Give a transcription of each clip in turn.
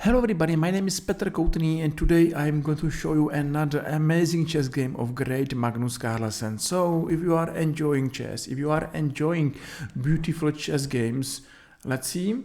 Hello everybody, my name is Petr Koutný and today I'm going to show you another amazing chess game of great Magnus Carlsen. So if you are enjoying chess, if you are enjoying beautiful chess games, let's see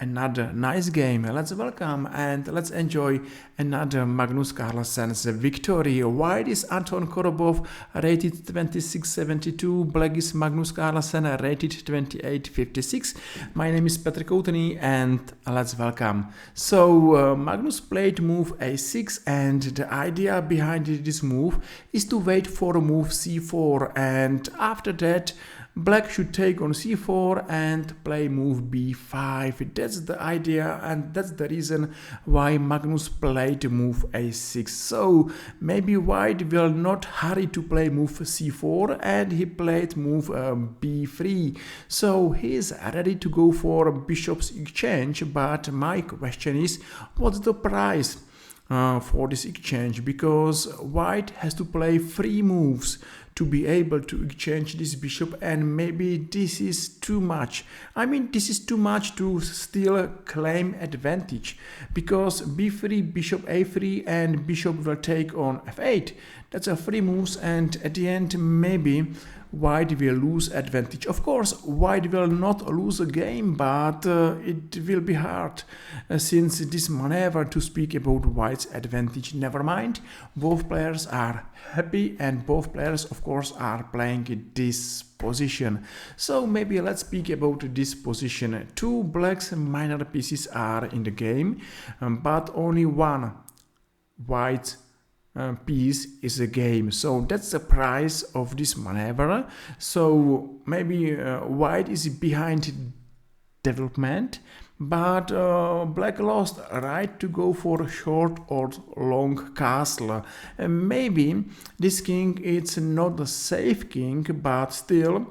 another nice game. Let's welcome and let's enjoy another Magnus Carlsen's victory. White is Anton Korobov, rated 2672. Black is Magnus Carlsen, rated 2856. My name is Petr Koutný and let's welcome. So Magnus played move a6 and the idea behind this move is to wait for move c4, and after that Black should take on c4 and play move b5. That's the idea and that's the reason why Magnus played move a6. So maybe White will not hurry to play move c4 and he played move b3. So he is ready to go for bishop's exchange, but my question is, what's the price for this exchange? Because White has to play 3 moves to be able to exchange this bishop, and maybe this is too much. I mean, this is too much to still claim advantage, because b3, bishop a3 and bishop will take on f8. That's a 3 moves, and at the end maybe White will lose advantage. Of course, White will not lose a game, but it will be hard since this maneuver to speak about White's advantage. Never mind, both players are happy and both players of course are playing this position. So maybe let's speak about this position. 2 Black's minor pieces are in the game, but only 1 White's piece is a game. So that's the price of this maneuver. So maybe White is behind development, but Black lost a right to go for a short or long castle. Maybe this king is not a safe king, but still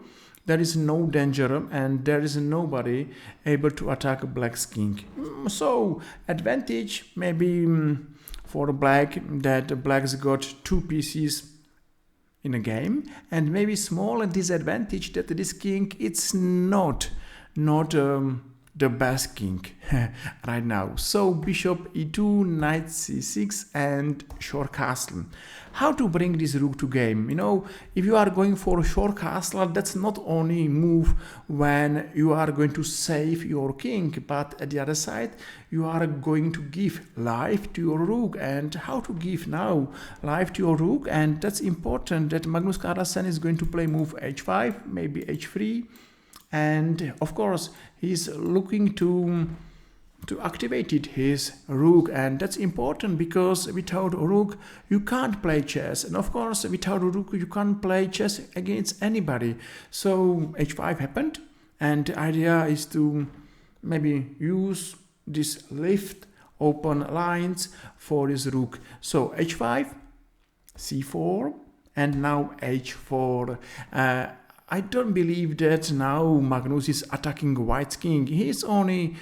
there is no danger and there is nobody able to attack Black's king. So advantage maybe for Black, that Black's got 2 pieces in a game, and maybe small disadvantage that this king it's not the best king right now. So bishop e2, knight c6 and short castle. How to bring this rook to game? You know, if you are going for a short castle, that's not only move when you are going to save your king, but at the other side you are going to give life to your rook. And how to give now life to your rook? And that's important that Magnus Carlsen is going to play move h5, maybe h3, and of course he's looking to activate his rook, and that's important because without rook you can't play chess, and of course without rook you can't play chess against anybody. So h5 happened, and the idea is to maybe use this lift open lines for his rook. So h5, c4, and now h4. I don't believe that now Magnus is attacking White's king. He is only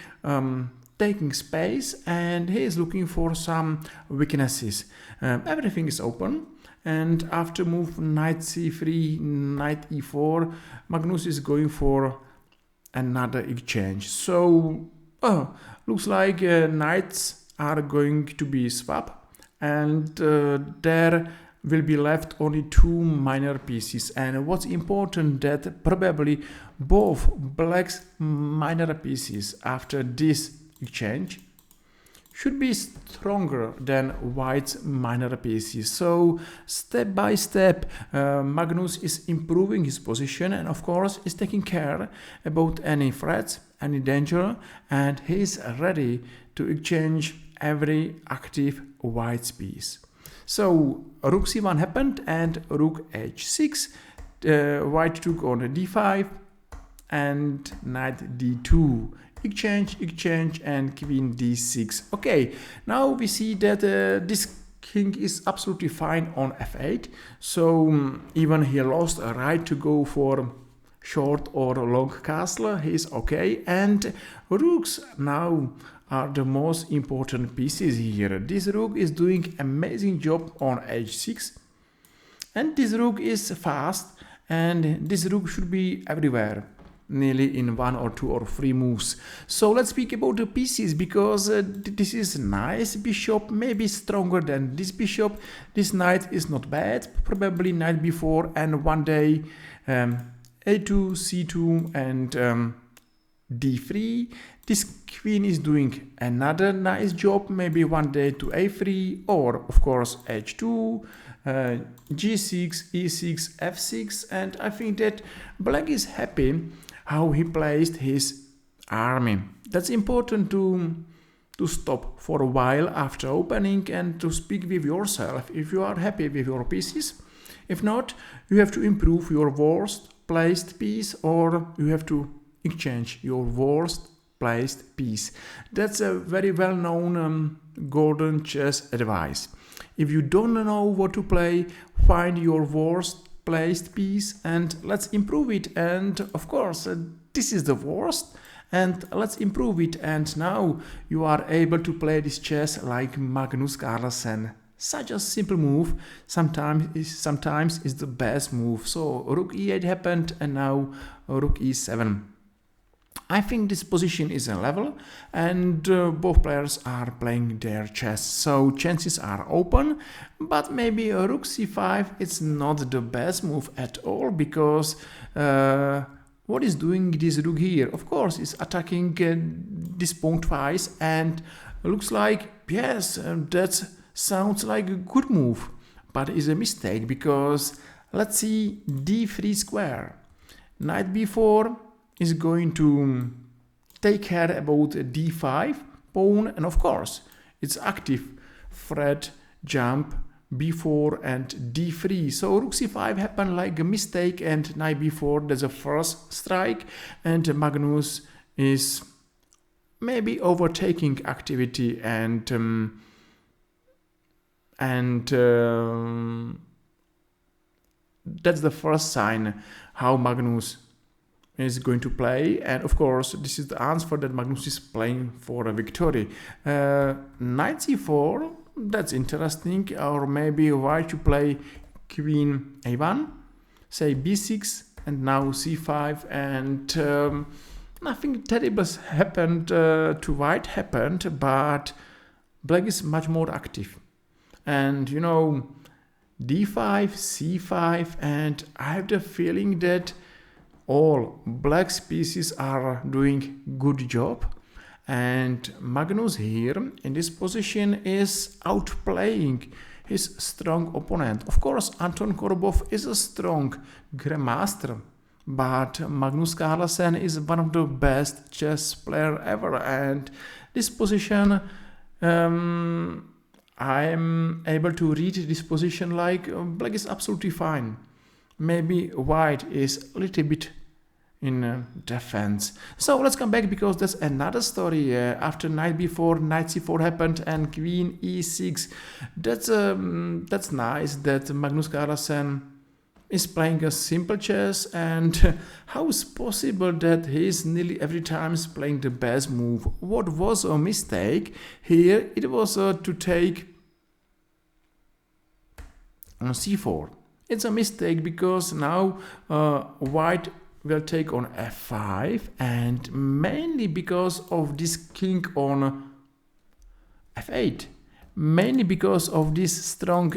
taking space and he is looking for some weaknesses. Everything is open, and after move knight c3, knight e4, Magnus is going for another exchange. So looks like knights are going to be swapped, and there will be left only 2 minor pieces. And what's important that probably both Black's minor pieces after this exchange should be stronger than White's minor pieces. So step by step Magnus is improving his position, and of course is taking care about any threats, any danger, and he is ready to exchange every active White's piece. So rook c1 happened and rook h6, White took on d5 and knight d2, exchange and queen d6. Okay, now we see that this king is absolutely fine on f8, so even he lost a right to go for short or long castle, he is okay, and rooks now are the most important pieces here. This rook is doing amazing job on h6, and this rook is fast, and this rook should be everywhere. nearly in 1 or 2 or 3 moves. So let's speak about the pieces, because this is nice bishop, maybe stronger than this bishop. This knight is not bad, probably knight b4, and one day a2, c2 and d3. This queen is doing another nice job, maybe one day to a3, or of course h2, g6, e6, f6, and I think that black is happy how he placed his army. That's important to stop for a while after opening and to speak with yourself if you are happy with your pieces. If not, you have to improve your worst placed piece, or you have to exchange your worst placed piece. That's a very well-known golden chess advice. If you don't know what to play, find your worst placed piece and let's improve it. And of course, this is the worst, and let's improve it. And now you are able to play this chess like Magnus Carlsen. Such a simple move sometimes is the best move. So rook e8 happened, and now rook e7. I think this position is a level, and both players are playing their chess, so chances are open. But maybe a rook c5 is not the best move at all, because what is doing this rook here? Of course, it's attacking this pawn twice, and looks like, yes, that sounds like a good move, but it's a mistake, because let's see d3 square. Knight b4 is going to take care about d5 pawn, and of course it's active threat, jump, b4 and d3. So rook c5 happened like a mistake, and knight b4, that's a first strike, and Magnus is maybe overtaking activity, and that's the first sign how Magnus is going to play. And of course this is the answer that Magnus is playing for a victory. Knight c4, that's interesting. Or maybe white to play queen a1, say b6, and now c5, and nothing terrible happened to white happened, but black is much more active. And you know, d5, c5, and I have the feeling that all black's pieces are doing good job, and Magnus here in this position is outplaying his strong opponent. Of course, Anton Korobov is a strong grandmaster, but Magnus Carlsen is one of the best chess player ever, and this position I am able to read this position like black is absolutely fine. Maybe white is a little bit in defense. So let's come back, because that's another story. After knight b4, knight c4 happened, and queen e6. That's nice that Magnus Carlsen is playing a simple chess, and how is possible that he is nearly every time playing the best move? What was a mistake here? It was to take on c4. It's a mistake, because now white will take on f5, and mainly because of this king on f8, mainly because of this strong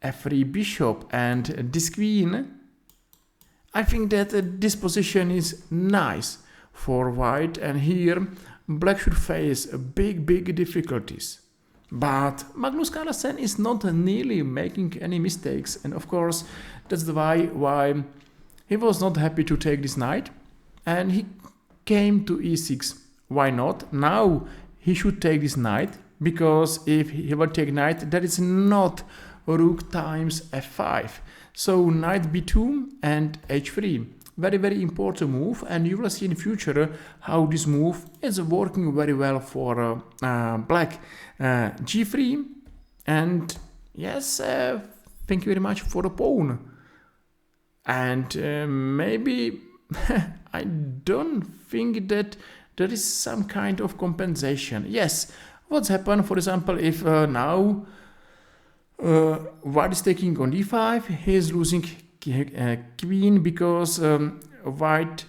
f3 bishop and this queen. I think that this position is nice for white, and here black should face big difficulties. But Magnus Carlsen is not nearly making any mistakes, and of course that's the why he was not happy to take this knight, and he came to e6. Why not? Now he should take this knight, because if he will take knight, that is not rook times f5. So knight b2 and h3. Very important move, and you will see in future how this move is working very well for black. g3, and yes, thank you very much for the pawn. And maybe I don't think that there is some kind of compensation. Yes, what's happened, for example, if now white is taking on d5, he is losing queen, because white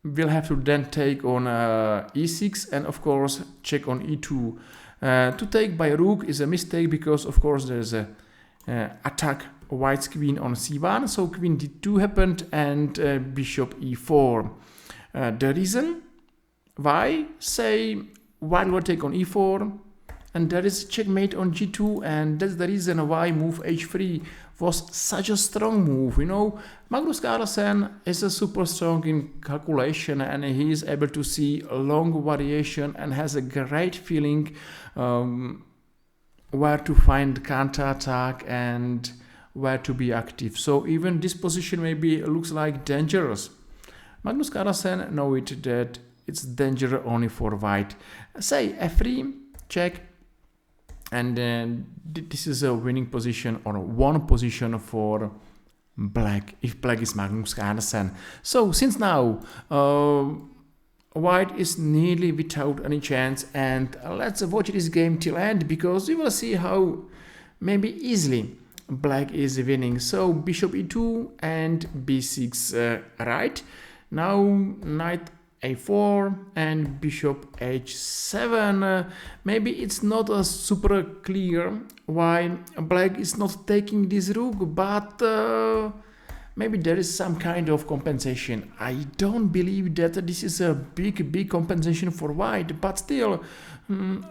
will have to then take on e6 and of course check on e2. To take by rook is a mistake because of course there's a attack white's queen on c1, so queen d2 happened and bishop e4. The reason why, say white will take on e4 and there is checkmate on g2, and that's the reason why move h3 was such a strong move. You know, Magnus Carlsen is a super strong in calculation and he is able to see a long variation and has a great feeling where to find counter-attack and where to be active. So even this position maybe looks like dangerous. Magnus Carlsen knows that it's dangerous only for white. Say f3, check, and then this is a winning position or one position for black, if black is Magnus Carlsen. So since now white is nearly without any chance, and let's watch this game till end because we will see how maybe easily black is winning. So bishop e2 and b6 right. Now knight a4 and bishop h7. Maybe it's not super clear why black is not taking this rook, but maybe there is some kind of compensation. I don't believe that this is a big compensation for white, but still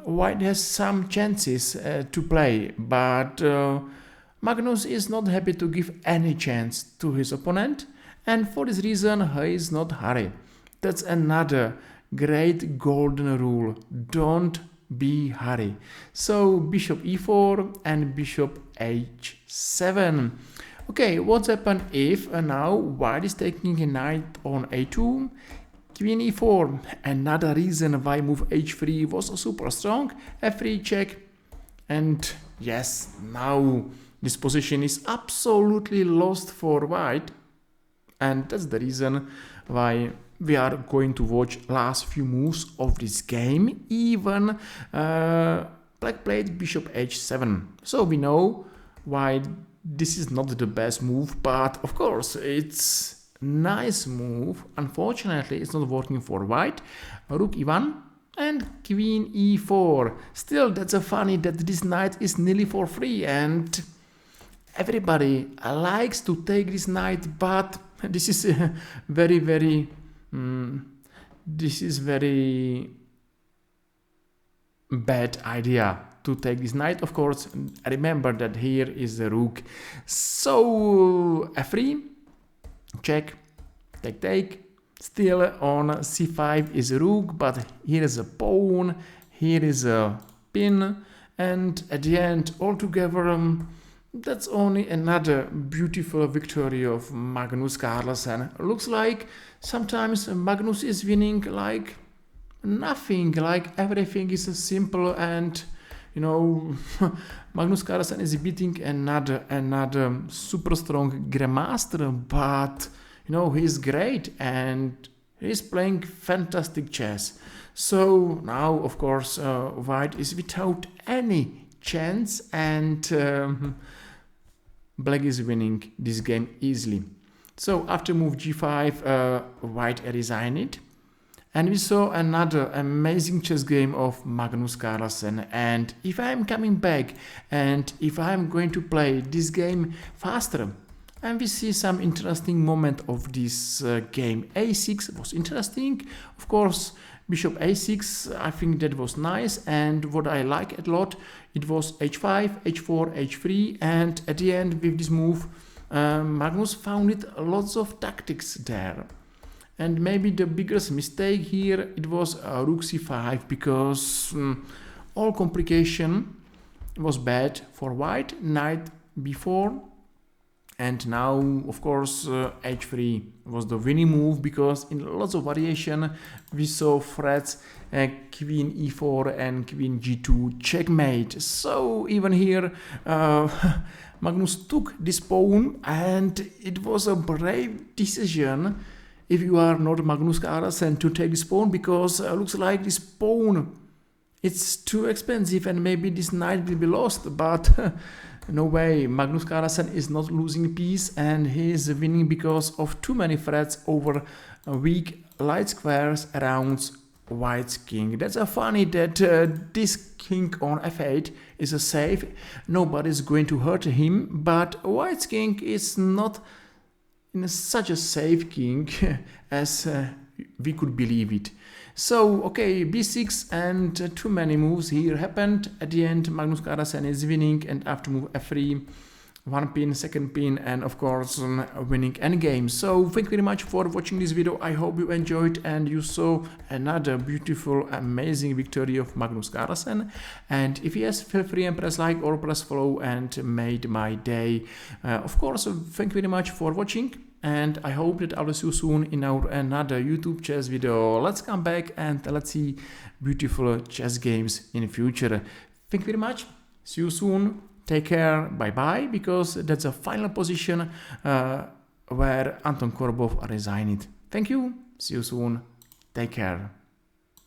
white has some chances to play, but Magnus is not happy to give any chance to his opponent, and for this reason he is not hurry. That's another great golden rule. Don't be hurry. So bishop e4 and bishop h7. Okay, what's happened if now white is taking a knight on a2, queen e4. Another reason why move h3 was super strong. f3 check, and yes, now this position is absolutely lost for white, and that's the reason why we are going to watch last few moves of this game. Even black played bishop h7, so we know why this is not the best move, but of course it's nice move. Unfortunately it's not working for white. Rook e1 and queen e4. Still, that's a funny that this knight is nearly for free and everybody likes to take this knight, but this is very bad idea to take this knight. Of course, remember that here is the rook. So f3, check, take. Still on c5 is a rook, but here is a pawn, here is a pin, and at the end, altogether, that's only another beautiful victory of Magnus Carlsen. Looks like sometimes Magnus is winning like nothing, like everything is simple, and you know, Magnus Carlsen is beating another super strong grandmaster, but you know, he's great and he's playing fantastic chess. So now, of course, white is without any chance, and black is winning this game easily. So after move g5, white resigned it, and we saw another amazing chess game of Magnus Carlsen. And if I'm coming back and if I'm going to play this game faster, and we see some interesting moment of this game. a6 was interesting, of course. Bishop a6, I think that was nice, and what I like a lot, it was h5, h4, h3, and at the end with this move, Magnus found it lots of tactics there. And maybe the biggest mistake here, it was rook c5, because all complication was bad for white, knight b4, and now, of course, h3 was the winning move, because in lots of variation we saw threats queen e4 and queen g2 checkmate. So even here Magnus took this pawn, and it was a brave decision if you are not Magnus Carlsen to take this pawn, because looks like this pawn, it's too expensive and maybe this knight will be lost, but no way, Magnus Carlsen is not losing piece, and he is winning because of too many threats over weak light squares around white's king. That's a funny that this king on f8 is a safe. Nobody's going to hurt him, but white's king is not in such a safe king as we could believe it. So, okay, b6 and too many moves here happened. At the end, Magnus Carlsen is winning, and after move f3, one pin, second pin, and of course winning endgame. So thank you very much for watching this video. I hope you enjoyed and you saw another beautiful, amazing victory of Magnus Carlsen. And if yes, feel free and press like or press follow and made my day. Of course, thank you very much for watching, and I hope that I will see you soon in our another YouTube chess video. Let's come back and let's see beautiful chess games in the future. Thank you very much. See you soon. Take care, bye-bye, because that's a final position where Anton Korobov resigned. Thank you, see you soon, take care.